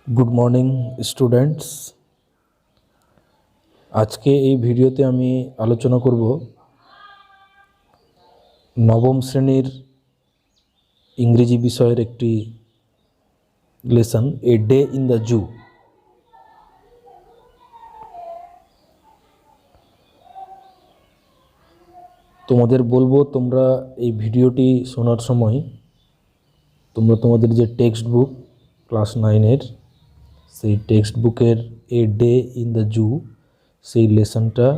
Good morning students. आज के ये भिडियोते आमी आलोचना करब नवम श्रेणीर इंग्रेजी विषयेर एकटी lesson a day in the zoo. তোমাদের বলবো তোমরা এই ভিডিওটি শোনার সময় তোমরা তোমাদের যে টেক্সট বুক ক্লাস 9 এর সেই টেক্সট বুকের a day in the zoo সেই লেসনটা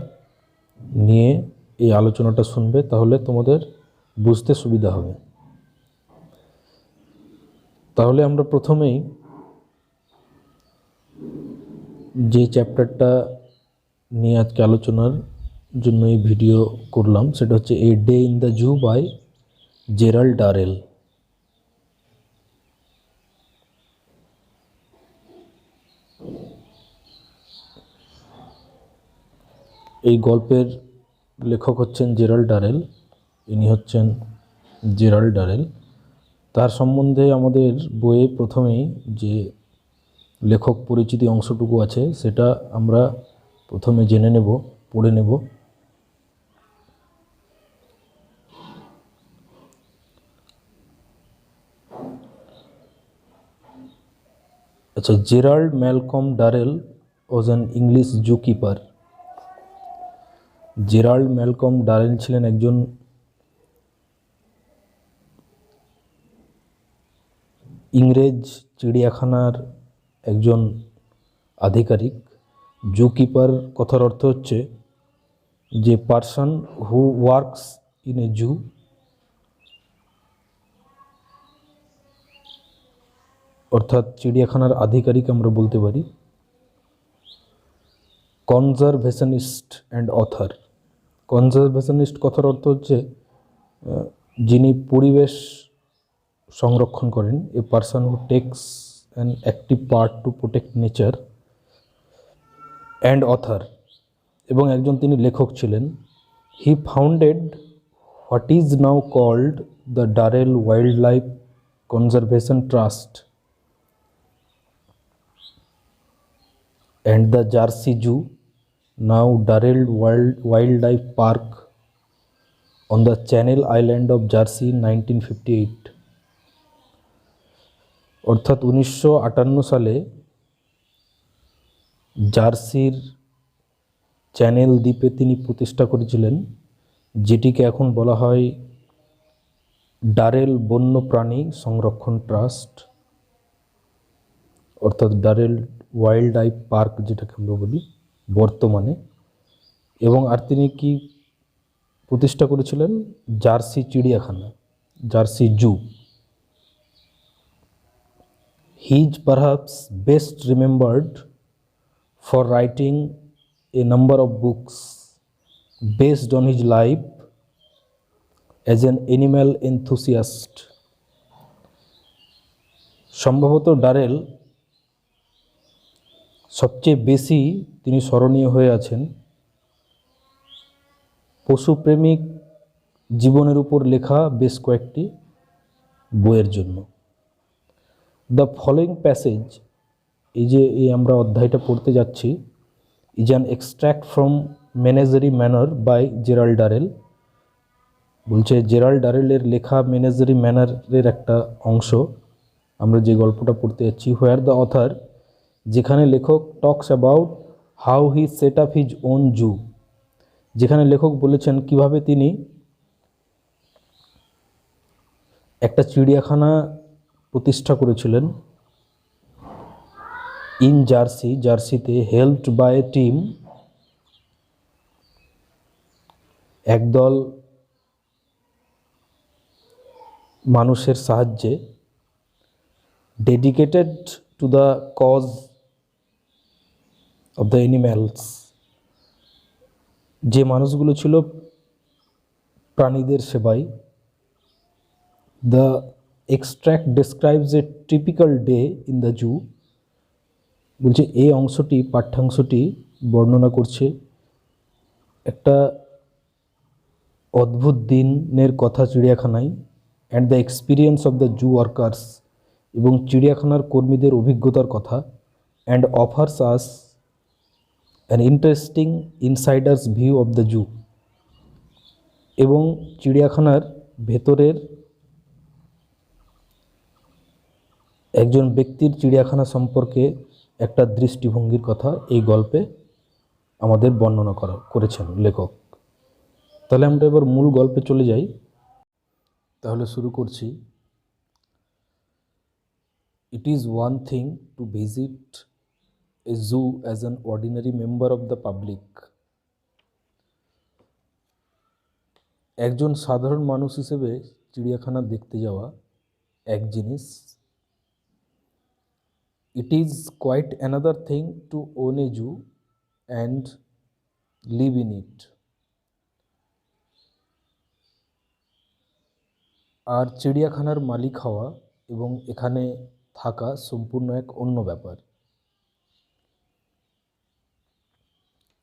নিয়ে এই আলোচনাটা শুনবে, তাহলে তোমাদের বুঝতে সুবিধা হবে। তাহলে আমরা প্রথমেই যে চ্যাপ্টারটা নিয়ে আজকে আলোচনার জন্য এই ভিডিও করলাম সেটা হচ্ছে a day in the zoo by Gerald Durrell. এই গল্পের লেখক হচ্ছেন জেরাল্ড ডারেল। ইনি হচ্ছেন জেরাল্ড ডারেল। তার সম্বন্ধে আমাদের বইয়ে প্রথমেই যে লেখক পরিচিতি অংশটুকু আছে সেটা আমরা প্রথমে জেনে নেব, পড়ে নেব। আচ্ছা, Gerald Malcolm Durrell was an English zookeeper. Gerald Malcolm Durrell ছিলেন একজন ইংরেজ চিড়িয়াখানার একজন আধিকারিক। জুকিপার কথার অর্থ হচ্ছে যে person who works in a zoo. অর্থাৎ চিড়িয়াখানার আধিকারিক আমরা বলতে পারি। Conservationist and other. কনজারভেশনিস্ট কথার অর্থ হচ্ছে যিনি পরিবেশ সংরক্ষণ করেন, a person who takes an active part to protect nature. And author, এবং একজন তিনি লেখক ছিলেন। He founded what is now called the Durrell Wildlife Conservation Trust and the Jersey Zoo, now Darrell Wildlife Park on the Channel Island of Jersey, 1958। অর্থাৎ 1958 সালে জার্সির channel দ্বীপে তিনি প্রতিষ্ঠা করেছিলেন, যেটিকে এখন বলা হয় ডারেল বন্যপ্রাণী সংরক্ষণ ট্রাস্ট, অর্থাৎ ডারেল ওয়াইল্ড লাইফ পার্ক যেটাকে আমরা বলি বর্তমানে। এবং আর তিনি কি প্রতিষ্ঠা করেছিলেন? জার্সি চিড়িয়াখানা, Jersey zoo. He is perhaps best remembered for writing a number of books based on his life as an animal enthusiast. সম্ভবত ডারেল সবচেয়ে বেশি তিনি স্মরণীয় হয়ে আছেন পশুপ্রেমিক জীবনের উপর লেখা বেশ কয়েকটি বইয়ের জন্য। দ্য ফলোয়িং প্যাসেজ, এই আমরা অধ্যায়টা পড়তে যাচ্ছি, is an extract from menagerie manor by Gerald Durrell. বলছে জেরাল্ড ডারেলের লেখা মেনেজারি ম্যানারের একটা অংশ আমরা যে গল্পটা পড়তে যাচ্ছি। হোয়ার দ্য অথার, যেখানে লেখক talks about how he set up his own zoo, যেখানে লেখক বলেছেন কিভাবে তিনি একটা চিড়িয়াখানা প্রতিষ্ঠা করেছিলেন ইন জার্সি, জার্সিতে, হেল্পড বাই এ টিম, একদল মানুষের সাহায্যে, dedicated to the cause of the animals, যে মানুষগুলো ছিল প্রাণীদের সেবায়। The extract describes a typical day in the zoo. বলছে এই অংশটি, পাঠ্যাংশটি বর্ণনা করছে একটা অদ্ভুত দিনের কথা চিড়িয়াখানায়। And the experience of the zoo workers, এবং চিড়িয়াখানার কর্মীদের অভিজ্ঞতার কথা and offers us an interesting insider's view of the zoo, এবং চিড়িয়াখানার ভেতরের একজন ব্যক্তির চিড়িয়াখানা সম্পর্কে একটা দৃষ্টিভঙ্গির কথা এই গল্পে আমাদের বর্ণনা করেছেন লেখক। তাহলে আমরা এবার মূল গল্পে চলে যাই। তাহলে শুরু করছি। It is one thing to visit a zoo as an ordinary member of the public. একজন সাধারণ মানুষ হিসেবে চিড়িয়াখানা দেখতে যাওয়া এক জিনিস। It is quite another thing to own a zoo and live in it. আর চিড়িয়াখানার মালিক হওয়া এবং এখানে থাকা সম্পূর্ণ এক অন্য ব্যাপার।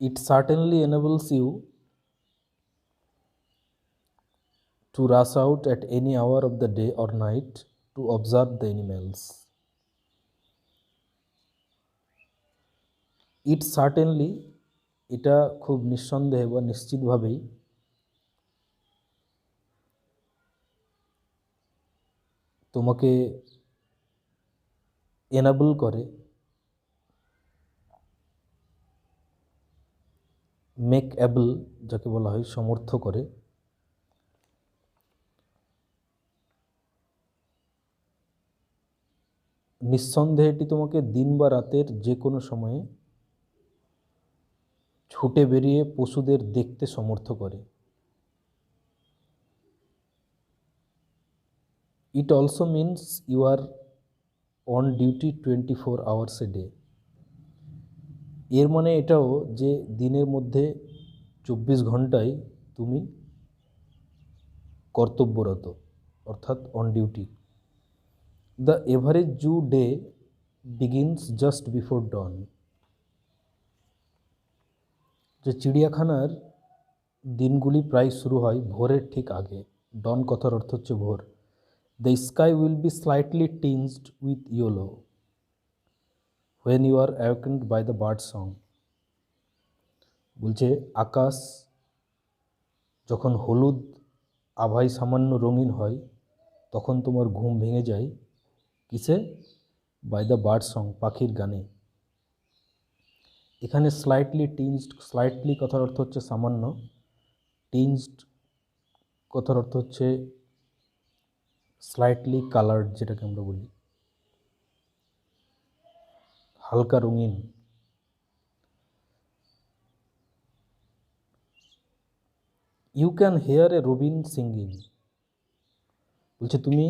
It certainly enables you to rush out at any hour of the day or night to observe the animals. It certainly, এটা খুব নিঃসন্দেহে বা নিশ্চিতভাবেই তোমাকে এনাবল করে, মেক অ্যাবল যাকে বলা হয়, সমর্থ করে, নিঃসন্দেহে এটি তোমাকে দিন বা রাতের যে কোনো সময়ে ছুটে বেরিয়ে পশুদের দেখতে সমর্থ করে। It also means you are on duty 24 hours a day. এর মানে এটাও যে দিনের মধ্যে 24 ঘন্টায় তুমি কর্তব্যরত, অর্থাৎ on duty. The average zoo day begins just before dawn. যে চিড়িয়াখানার দিনগুলি প্রায় শুরু হয় ভোরের ঠিক আগে। ডন কথার অর্থ হচ্ছে ভোর। The sky will be slightly tinged with yellow when you are awakened by the bird song. বলছে আকাশ যখন হলুদ আভায় সামান্য রঙিন হয় তখন তোমার ঘুম ভেঙে যায় কিসে? বাই দ্য বার্ড সং, পাখির গানে। এখানে স্লাইটলি টিঞ্জড, স্লাইটলি কথার অর্থ হচ্ছে সামান্য, টিঞ্জড কথার অর্থ হচ্ছে স্লাইটলি কালার্ড, যেটাকে আমরা বলি হালকা রঙিন। You can hear a robin singing. বলছে তুমি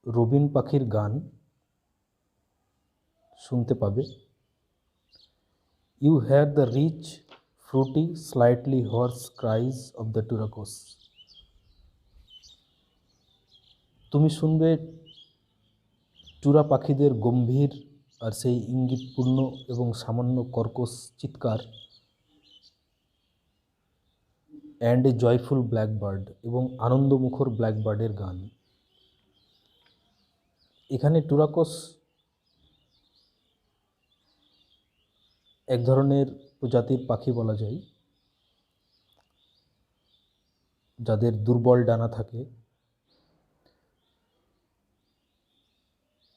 রবিন পাখির গান শুনতে পাবে। You hear the rich fruity slightly hoarse cries of the turacos. তুমি শুনবে টুরা পাখিদের গম্ভীর আর সেই ইঙ্গিতপূর্ণ এবং সামান্য কর্কশ চিৎকার। অ্যান্ড এ জয়ফুল ব্ল্যাকবার্ড, এবং আনন্দমুখর ব্ল্যাকবার্ডের গান। এখানে টুরাকোস এক ধরনের প্রজাতির পাখি বলা যায় যাদের দুর্বল ডানা থাকে।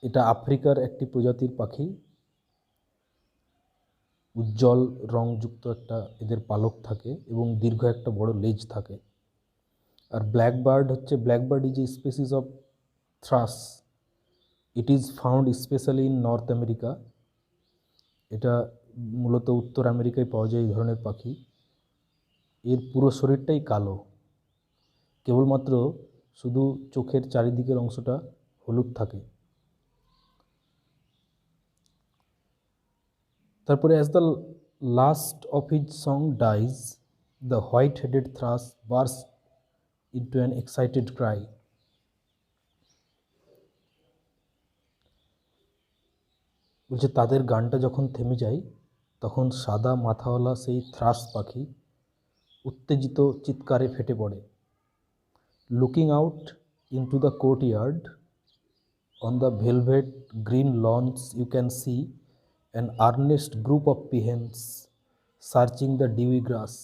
এটা আফ্রিকার একটি প্রজাতির পাখি। উজ্জ্বল রংযুক্ত একটা এদের পালক থাকে এবং দীর্ঘ একটা বড় লেজ থাকে। আর ব্ল্যাকবার্ড হচ্ছে, blackbird is a species of thrush. It is found specially in north America. এটা মূলত উত্তর আমেরিকায় পাওয়া যায় এই ধরনের পাখি। এর পুরো শরীরটাই কালো, কেবলমাত্র শুধু চোখের চারিদিকের অংশটা হলুদ থাকে। তারপরে as the last of his song dies the white headed thrush burst into an excited Cry. বলছে তাদের গানটা যখন থেমে যায় তখন সাদা মাথাওয়ালা সেই থ্রাস পাখি উত্তেজিত চিৎকারে ফেটে পড়ে। Looking out into the court yard, On the velvet green lawns, you can see an earnest group of peahens searching the dewy grass.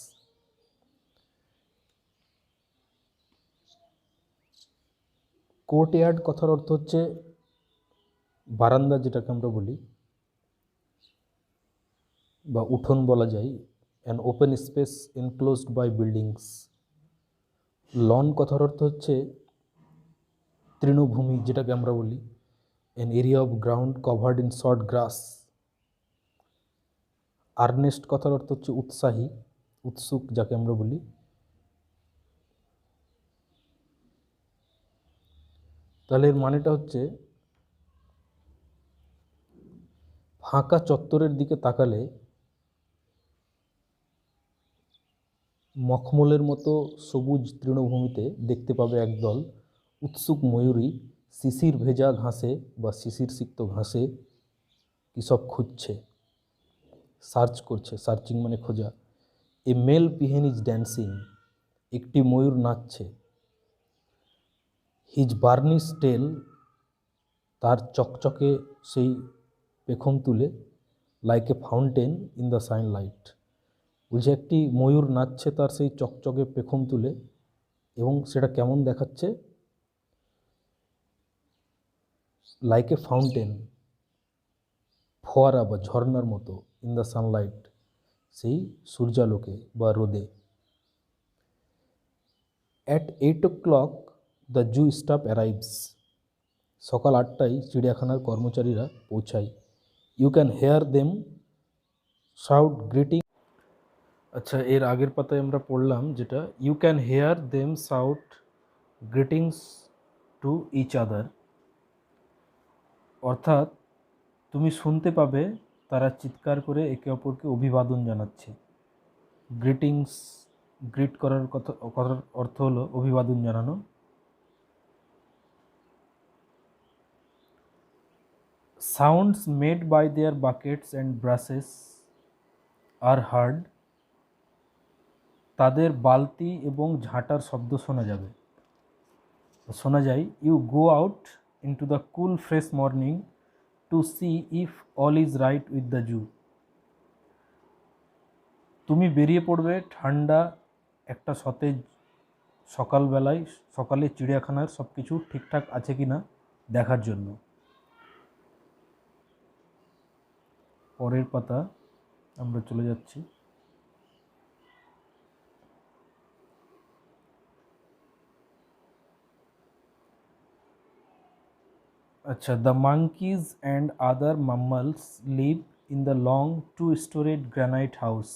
Courtyard কথার অর্থ হচ্ছে বারান্দা, যেটাকে আমরা বলি বা উঠোন বলা যায়, an open space enclosed by buildings. Lawn কথার অর্থ হচ্ছে তৃণভূমি, যেটাকে আমরা বলি an area of ground covered in short grass. Earnest কথার অর্থ হচ্ছে উৎসাহী, উৎসুক, যাকে আমরা বলি। তাহলে এর মানেটা হচ্ছে ফাঁকা চত্বরের দিকে তাকালে মখমলের মতো সবুজ তৃণভূমিতে দেখতে পাবে একদল উৎসুক ময়ূরী শিশির ভেজা ঘাসে বা শিশির সিক্ত ঘাসে কী সব খুঁজছে, সার্চ করছে। সার্চিং মানে খোঁজা। এ মেল পিহেন ইজ ড্যান্সিং, একটি ময়ূর নাচছে। হিজ বার্নিশ টেল, তার চকচকে সেই পেখম তুলে, like a fountain in the Sunlight. বলছে একটি ময়ূর নাচছে তার সেই চকচকে পেখম তুলে, এবং সেটা কেমন দেখাচ্ছে? লাইক এ ফাউন্টেন, ফোয়ারা বা ঝর্নার মতো, ইন দ্য সানলাইট, সেই সূর্যালোকে বা রোদে। At 8 o'clock the zoo staff arrives, সকাল 8টায় চিড়িয়াখানার কর্মচারীরা পৌঁছায়। You can hear them shout greeting. আচ্ছা, এর আগের পাতায় আমরা পড়লাম যেটা, you can hear them shout greetings to each other, অর্থাৎ তুমি শুনতে পাবে তারা চিৎকার করে একে অপরকে অভিবাদন জানাচ্ছে। গ্রিটিংস, গ্রিট করার কথার অর্থ হলো অভিবাদন জানানো। Sounds made by their buckets and brushes are heard, তাদের বালতি এবং ঝাঁটার শব্দ শোনা যায়। You go out into the cool fresh morning to see if all is right with the zoo, তুমি বেরিয়ে পড়বে ঠান্ডা একটা সতেজ সকালবেলায়, সকালে চিড়িয়াখানার সব কিছু ঠিকঠাক আছে কি না দেখার জন্য। পরের পাতা আমরা চলে যাচ্ছি। আচ্ছা, the monkeys and other mammals live in the long 2-storied granite house.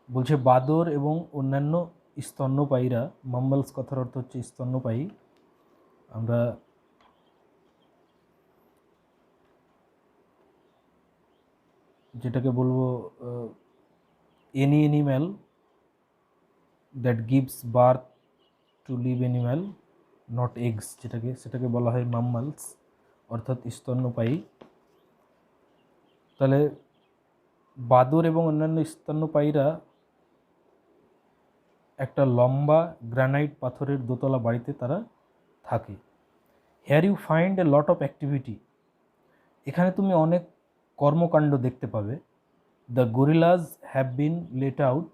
বলছে বাদর এবং অন্যান্য স্তন্যপায়ীরা, মাম্মালস কথার অর্থ হচ্ছে স্তন্যপায়ী, আমরা যেটাকে বলবো any animal that gives birth to live animals not eggs, সেটাকে বলা হয় মাম্মালস, অর্থাৎ স্তন্যপায়ী। তাহলে বাদর এবং অন্যান্য স্তন্যপায়ীরা একটা লম্বা গ্রানাইট পাথরের দোতলা বাড়িতে তারা থাকে। Here you find a lot of activity, এখানে তুমি অনেক কর্মকাণ্ড দেখতে পাবে। The gorillas have been let out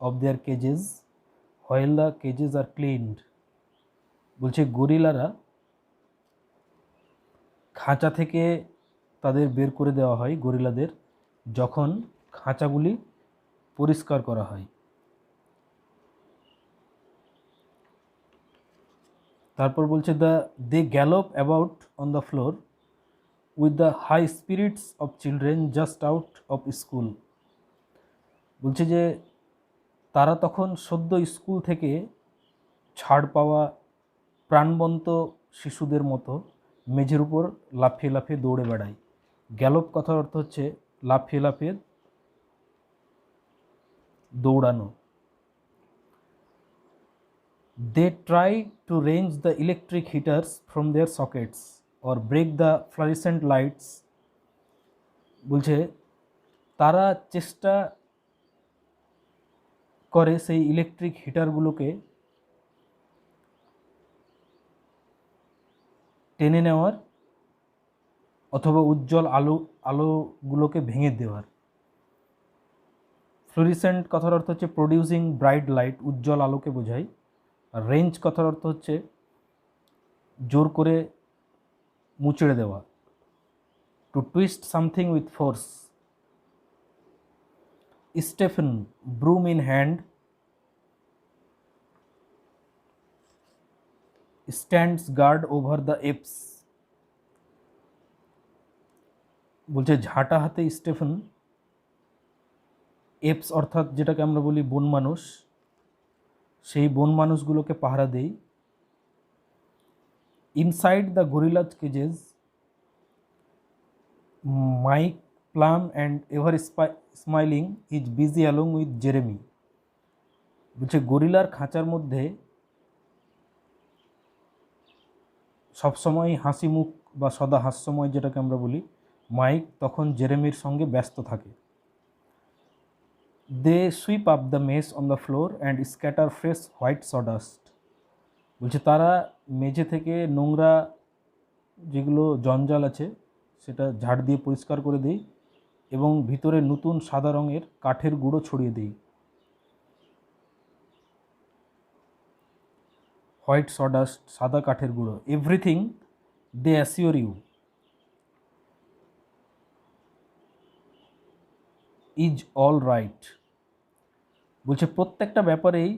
of their cages while the cages are cleaned, বলছে গরিলারা খাঁচা থেকে তাদের বের করে দেওয়া হয়, গরিলাদের, যখন খাঁচাগুলি পরিষ্কার করা হয়। তারপর বলছে they gallop about on the floor with the high spirits of children just out of school, বলছে যে তারা তখন সদ্য স্কুল থেকে ছাড় পাওয়া প্রাণবন্ত শিশুদের মতো মেঝের উপর লাফিয়ে লাফিয়ে দৌড়ে বেড়ায়। গ্যালপ কথার অর্থ হচ্ছে লাফিয়ে লাফিয়ে দৌড়ানো। They try to wrench the electric heaters from their sockets or break the fluorescent lights, বলছে তারা চেষ্টা করে সেই ইলেকট্রিক হিটারগুলোকে টেনে নেওয়ার অথবা উজ্জ্বল আলোগুলোকে ভেঙে দেওয়ার। ফ্লোরিসেন্ট কথার অর্থ হচ্ছে প্রডিউসিং ব্রাইট লাইট, উজ্জ্বল আলোকে বোঝায়। আর রেঞ্জ কথার অর্থ হচ্ছে জোর করে মুচড়ে দেওয়া, to twist something with force. Stephen, broom in hand, stands guard over the apes. বলছে ঝাঁটা হাতে স্টেফেন এপস অর্থাৎ যেটাকে আমরা বলি বন মানুষ, সেই বন মানুষগুলোকে পাহারা দেই। Inside the gorillas cages, Mike Plum and ever smiling is busy along with Jeremy. বলছে গরিলার খাঁচার মধ্যে সবসময় হাসি মুখ বা সদা হাস্যময় যেটাকে আমরা বলি মাইক তখন জেরেমির সঙ্গে ব্যস্ত থাকে। They sweep up the mess on the floor and scatter fresh white sawdust. বলছে তারা মেঝে থেকে নোংরা যেগুলো জঞ্জাল আছে সেটা ঝাড় দিয়ে পরিষ্কার করে দেই এবং ভিতরে নতুন সাদা রঙের কাঠের গুঁড়ো ছড়িয়ে দিই। হোয়াইট সডাস্ট, সাদা কাঠের গুঁড়ো। Everything they assure you is all right. বলছে প্রত্যেকটা ব্যাপারেই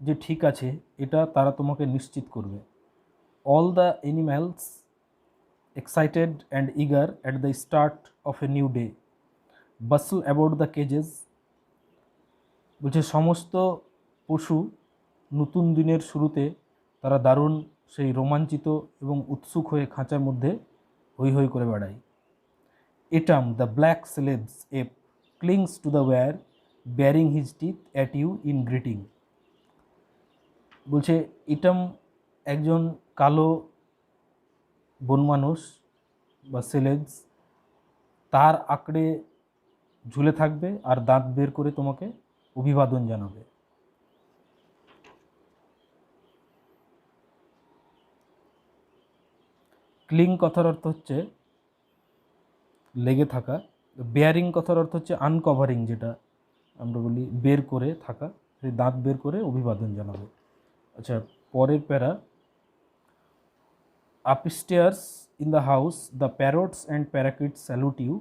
যে ঠিক আছে এটা তারা তোমাকে নিশ্চিত করবে। All the animals excited and eager at the start of a new day, bustle about the cages। বলছে সমস্ত পশু নতুন দিনের শুরুতে তারা দারুণ সেই রোমাঞ্চিত এবং উৎসুক হয়ে খাঁচার মধ্যে হৈ হৈ করে বেড়ায়। Etam, the black Celebes ape, clings to the wire, baring his teeth at you in greeting. বলছে ইটাম একজন কালো বন মানুষ বা সেলেবস, তার আঁকড়ে ঝুলে থাকবে আর দাঁত বের করে তোমাকে অভিবাদন জানাবে। ক্লিং কথার অর্থ হচ্ছে লেগে থাকা। বেয়ারিং কথার অর্থ হচ্ছে আনকভারিং, যেটা আমরা বলি বের করে থাকা, সেই দাঁত বের করে অভিবাদন জানাবে। আচ্ছা, পরের para. Upstairs in the house the parrots and parakeets salute you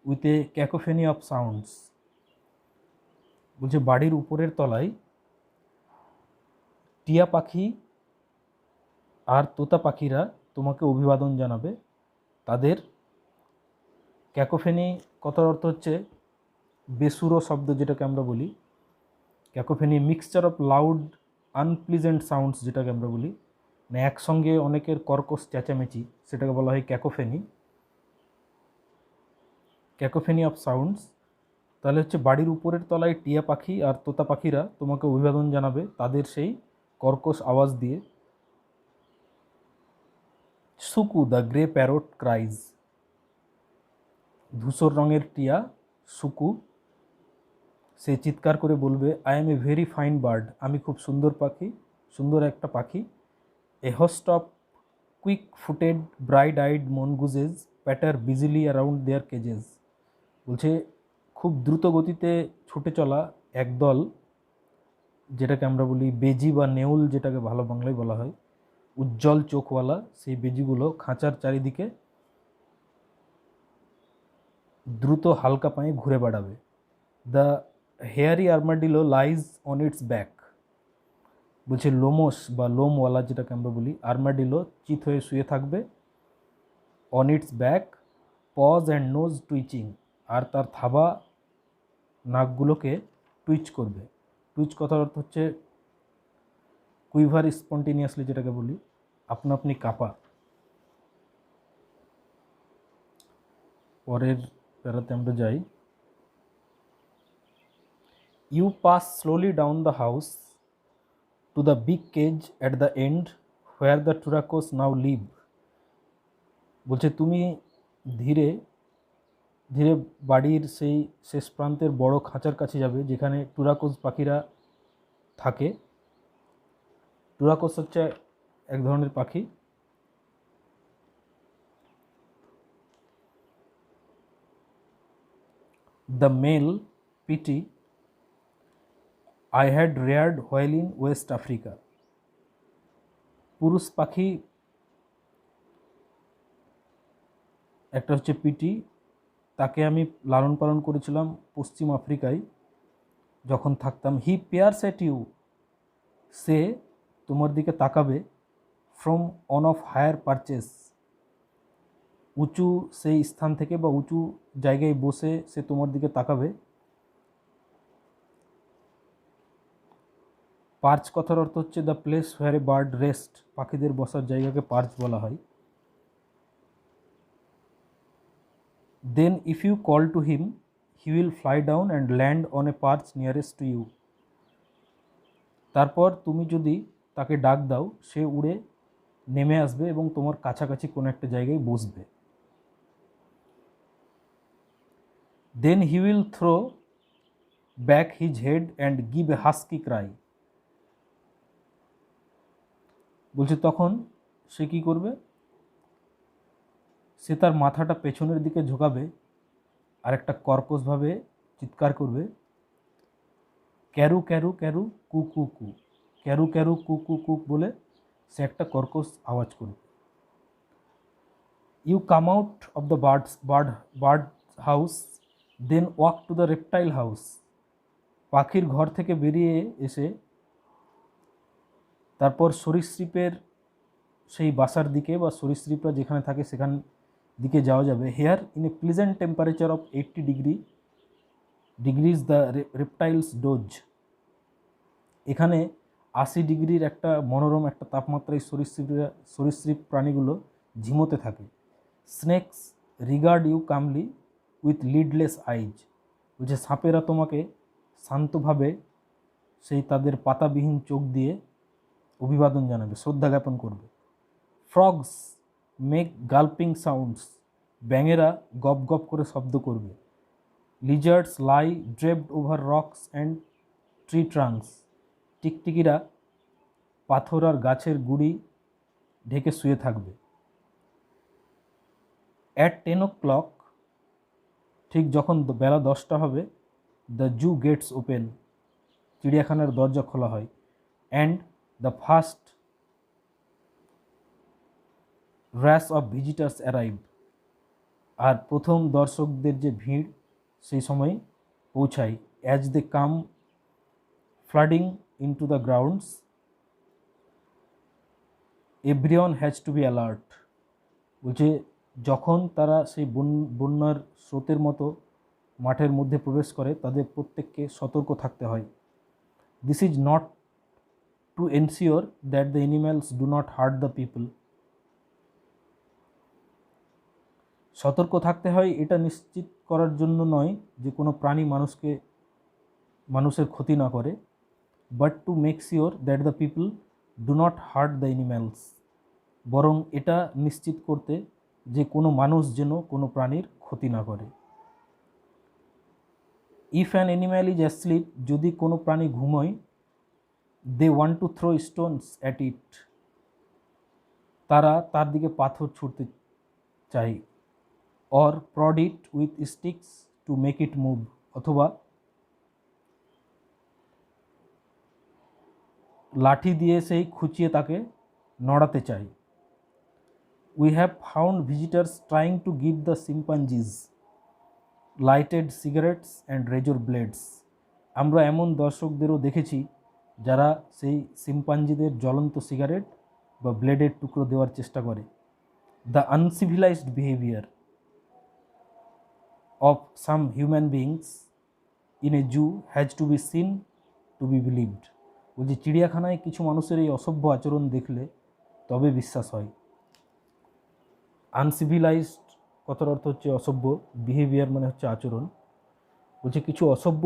with a cacophony of sounds. বলছে বাড়ির উপরের তলায় টিয়া পাখি আর তোতা পাখিরা তোমাকে অভিবাদন জানাবে। তাদের ক্যাকোফেনি কথার অর্থ হচ্ছে বেসুরো শব্দ, যেটাকে আমরা বলি cacophony, mixture of loud unpleasant sounds, যেটাকে আমরা বলি মানে একসঙ্গে অনেকের কর্কশ চেঁচামেচি, সেটাকে বলা হয় ক্যাকোফেনি। ক্যাকোফেনি অফ সাউন্ডস। তাহলে হচ্ছে বাড়ির উপরের তলায় টিয়া পাখি আর তোতা পাখিরা তোমাকে অভিবাদন জানাবে তাদের সেই কর্কশ আওয়াজ দিয়ে। Suku, the grey parrot cries. ধূসর রঙের টিয়া সুকু, সে চিৎকার করে বলবে, I am a very fine bird, আমি খুব সুন্দর পাখি, সুন্দর একটা পাখি। A host of quick footed bright eyed mongooses patter busily around their cages. বলছে খুব দ্রুত গতিতে ছুটে চলা একদল, যেটাকে আমরা বলি বেজি বা নেউল, যেটাকে ভালো বাংলায় বলা হয়, উজ্জ্বল চোখওয়ালা সেই বেজিগুলো খাঁচার চারিদিকে দ্রুত হালকা পায়ে ঘুরে বেড়াবে। The hairy armadillo lies on its back. বলছে লোমস বা লোমওয়ালা, যেটাকে আমরা বলি আর্মাডিলো, চিত হয়ে শুয়ে থাকবে। On its back, paws and nose twitching, আর তার থাবা নাকগুলোকে টুইচ করবে। টুইচ কথার অর্থ হচ্ছে কুইভার স্পন্টেনিয়াসলি, যেটাকে বলি আপনা আপনি কাঁপা। পরের প্যারাতে আমরা যাই। You pass slowly down the house to the big cage at the end where the turacos now live. বলছে তুমি ধীরে ধীরে বাড়ির সেই শেষ প্রান্তের বড় খাঁচার কাছে যাবে যেখানে টুরাকোস পাখিরা থাকে। টুরাকোস হচ্ছে এক ধরনের পাখি। The male pitta I had reared while in West Africa. পুরুষ পাখি একটা হচ্ছে পিটি, তাকে আমি লালন পালন করেছিলাম পশ্চিম আফ্রিকায় যখন থাকতাম। হি পেয়ার্স এট ইউ, সে তোমার দিকে তাকাবে। From on of higher perches, উঁচু সেই স্থান থেকে বা উঁচু জায়গায় বসে সে তোমার দিকে তাকাবে। পার্চ কথার অর্থ হচ্ছে the place where a bird rest, পাখিদের বসার জায়গাকে পার্চ বলা হয়। Then if you call to him he will fly down and land on a perch nearest to you. তারপর তুমি যদি তাকে ডাক দাও সে উড়ে নেমে আসবে এবং তোমার কাছাকাছি কোনো একটা জায়গায় বসবে। Then he will throw back his head and give a husky cry. বলছে তখন সে কী করবে, সে তার মাথাটা পেছনের দিকে ঝোঁকাবে আর একটা কর্কশভাবে চিৎকার করবে, ক্যারু ক্যারু ক্যারু কু কু কু, ক্যারু ক্যারু কু কু কু বলে সে একটা কর্কশ আওয়াজ করবে। You come out of the bird house then walk to the reptile house. পাখির ঘর থেকে বেরিয়ে এসে তারপর সরীসৃপের সেই বাসার দিকে বা সরীসৃপরা যেখানে থাকে সেখান দিকে যাওয়া যাবে। Here in a pleasant temperature of 80 degrees the reptiles dose. এখানে 80 ডিগ্রির একটা মনোরম একটা তাপমাত্রায় সরীসৃপ প্রাণীগুলো ঝিমোতে থাকে। Snake's regard you কামলি with lidless আইজ। বলছে সাপেরা তোমাকে শান্তভাবে সেই তাদের পাতাবিহীন চোখ দিয়ে অভিবাদন জানাবে, শ্রদ্ধা জ্ঞাপন করবে। ফ্রগস মেক গাল্পিং সাউন্ডস, ব্যাঙেরা গপ গপ করে শব্দ করবে। Lizards lie draped over rocks and tree trunks, টিকটিকিরা পাথর আর গাছের গুঁড়ি ঢেকে শুয়ে থাকবে। অ্যাট 10 o'clock, ঠিক যখন বেলা 10টা হবে, দ্য জু গেটস ওপেন, চিড়িয়াখানার দরজা খোলা হয়। And the first rush of visitors arrive, আর প্রথম দর্শকদের যে ভিড় সেই সময় পৌঁছায়। As they come flooding into the grounds everyone has to be alert. বলছে যখন তারা সেই বন্যার স্রোতের মতো মাঠের মধ্যে প্রবেশ করে তাদের প্রত্যেককে সতর্ক থাকতে হয়। This is not to ensure that the animals do not heart the people. সতর্ক থাকতে হয় এটা নিশ্চিত করার জন্য নয় যে কোনো প্রাণী মানুষের ক্ষতি না করে, but to make sure that the people do not heart the animals, বরং এটা নিশ্চিত করতে যে কোনো মানুষ যেন কোনো প্রাণীর ক্ষতি না করে। If an animal is asleep, যদি কোনো প্রাণী ঘুমোয়, they want to throw stones at it, তারা তার দিকে পাথর ছুঁড়তে চায়। Or prod it with sticks to make it move, অথবা লাঠি দিয়ে সেই খুঁচিয়ে তাকে নড়াতে চায়। We have found visitors trying to give the chimpanzees lighted cigarettes and razor blades, আমরা এমন দর্শকদেরও দেখেছি যারা সেই চিম্পাঞ্জিদের জ্বলন্ত সিগারেট বা ব্লেডের টুকরো দেওয়ার চেষ্টা করে। The uncivilised behaviour of some human beings in a zoo has to be seen to be believed। বলছি চিড়িয়াখানায় কিছু মানুষের এই অসভ্য আচরণ দেখলে তবে বিশ্বাস হয়। আনসিভিলাইজড কথার অর্থ হচ্ছে অসভ্য, বিহেভিয়ার মানে হচ্ছে আচরণ। বলছে কিছু অসভ্য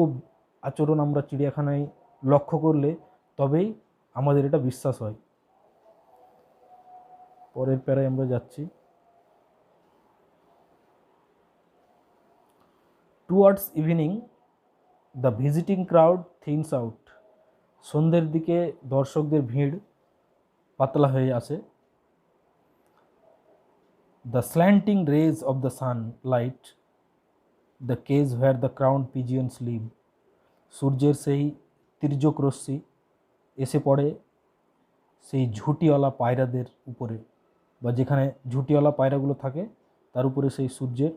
আচরণ আমরা চিড়িয়াখানায় লক্ষ্য করলে তবেই আমাদের এটা বিশ্বাস হয়। পরের প্যারায় আমরা যাচ্ছি। Towards evening the visiting crowd thins out, সন্ধ্যের দিকে দর্শকদের ভিড় পাতলা হয়ে আসে। The slanting rays of the sunlight the cage where the crown pigeons live. সূর্যের সেই তির্যক রশ্মি এসে পড়ে সেই ঝুঁটিওয়ালা পায়রাদের উপরে, বা যেখানে ঝুঁটিওয়ালা পায়রাগুলো থাকে তার উপরে সেই সূর্যের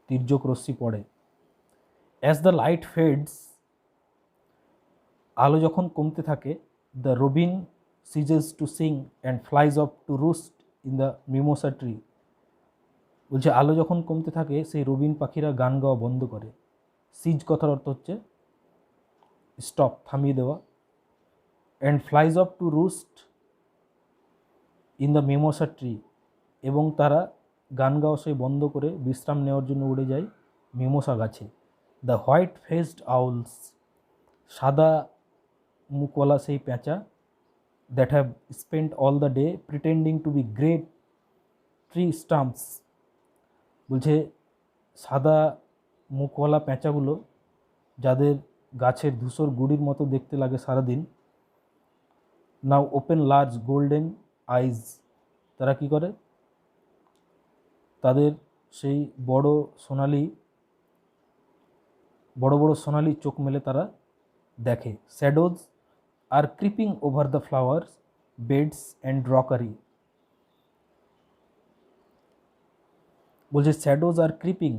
তির্যক রশ্মি পড়ে। অ্যাজ দ্য লাইট ফেডস, আলো যখন কমতে থাকে, the robin ceases to sing and flies off to roost in the mimosa tree. বলছে আলো যখন কমতে থাকে সেই রবিন পাখিরা গান গাওয়া বন্ধ করে। সিজ কথার অর্থ হচ্ছে স্টপ, থামিয়ে দেওয়া। And flies off to roost in the mimosa tree, এবং তারা গান গাওয়া সেই বন্ধ করে বিশ্রাম নেওয়ার জন্য উড়ে যায় মিমোসা গাছে। দ্য হোয়াইট ফেসড আউলস, সাদা মুখওয়ালা সেই পেঁচা, that have spent all the day pretending two be great tree stamps. বলছে সাদা মুখওয়ালা পেঁচাগুলো যাদের গাছের ধূসর গুড়ির মতো দেখতে লাগে সারাদিন, নাও ওপেন লার্জ গোল্ডেন আইজ, তারা কি করে, তাদের সেই বড় বড় সোনালি চোখ মেলে তারা দেখে। Shadows are creeping over the flower beds and rockery. বলছে শ্যাডোজ আর ক্রিপিং,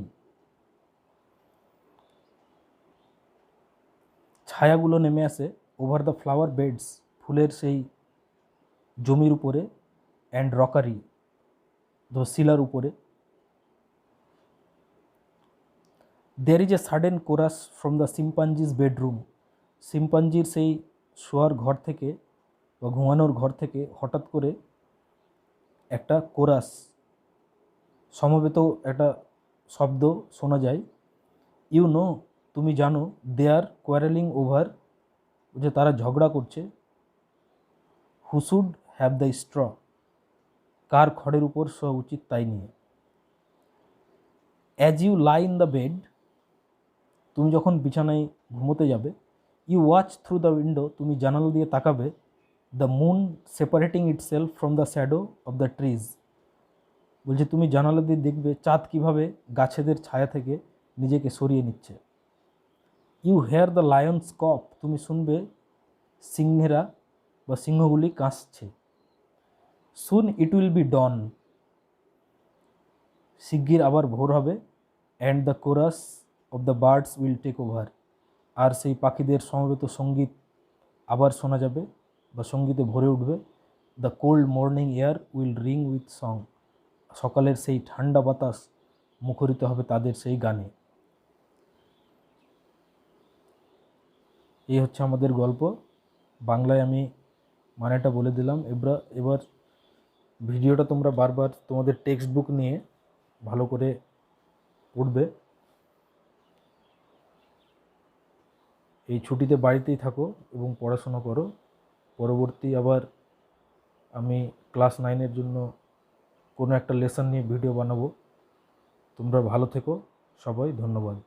ছায়াগুলো নেমে আসে, ওভার দ্য ফ্লাওয়ার বেডস, ফুলের সেই জমির উপরে, অ্যান্ড রকারি, শিলার উপরে। There is a sudden chorus from the chimpanzees bedroom. সিম্পাঞ্জির সেই শোয়ার ঘর থেকে বা ঘুমানোর ঘর থেকে হঠাৎ করে একটা কোরাস, সমবেত একটা শব্দ শোনা যায়। ইউ নো, তুমি জানো, দে আর কোয়ারেলিং ওভার, যে তারা ঝগড়া করছে, who should have the straw, কার খড়ের উপর শোয়া উচিত তাই নিয়ে। As you lie in the bed, তুমি যখন বিছানায় ঘুমোতে যাবে, you watch through the window, তুমি জানালা দিয়ে তাকাবে, the moon separating itself from the shadow of the trees. বলছে তুমি জানালা দিয়ে দেখবে চাঁদ কীভাবে গাছেদের ছায়া থেকে নিজেকে সরিয়ে নিচ্ছে। ইউ হেয়ার দ্য লায়ন্স কপ, তুমি শুনবে সিংহেরা বা সিংহগুলি কাঁসছে। সুন ইট উইল বি ডন, শিগগির আবার ভোর হবে। And the chorus of the birds will take over, আর সেই পাখিদের সমবেত সঙ্গীত আবার শোনা যাবে বা সঙ্গীতে ভরে উঠবে। The cold morning air will ring with song, সকালের সেই ঠান্ডা বাতাস মুখরিত হবে তাদের সেই গানে। এই হচ্ছে আমাদের গল্প। বাংলায় আমি মানেটা বলে দিলাম। এবার ভিডিওটা তোমরা বারবার তোমাদের টেক্সট বুক নিয়ে ভালো করে পড়বে। এই ছুটিতে বাড়িতেই থাকো এবং পড়াশোনা করো। পরবর্তী আবার আমি ক্লাস 9-এর জন্য কোনো একটা লেসন নিয়ে ভিডিও বানাবো। তোমরা ভালো থেকো সবাই, ধন্যবাদ।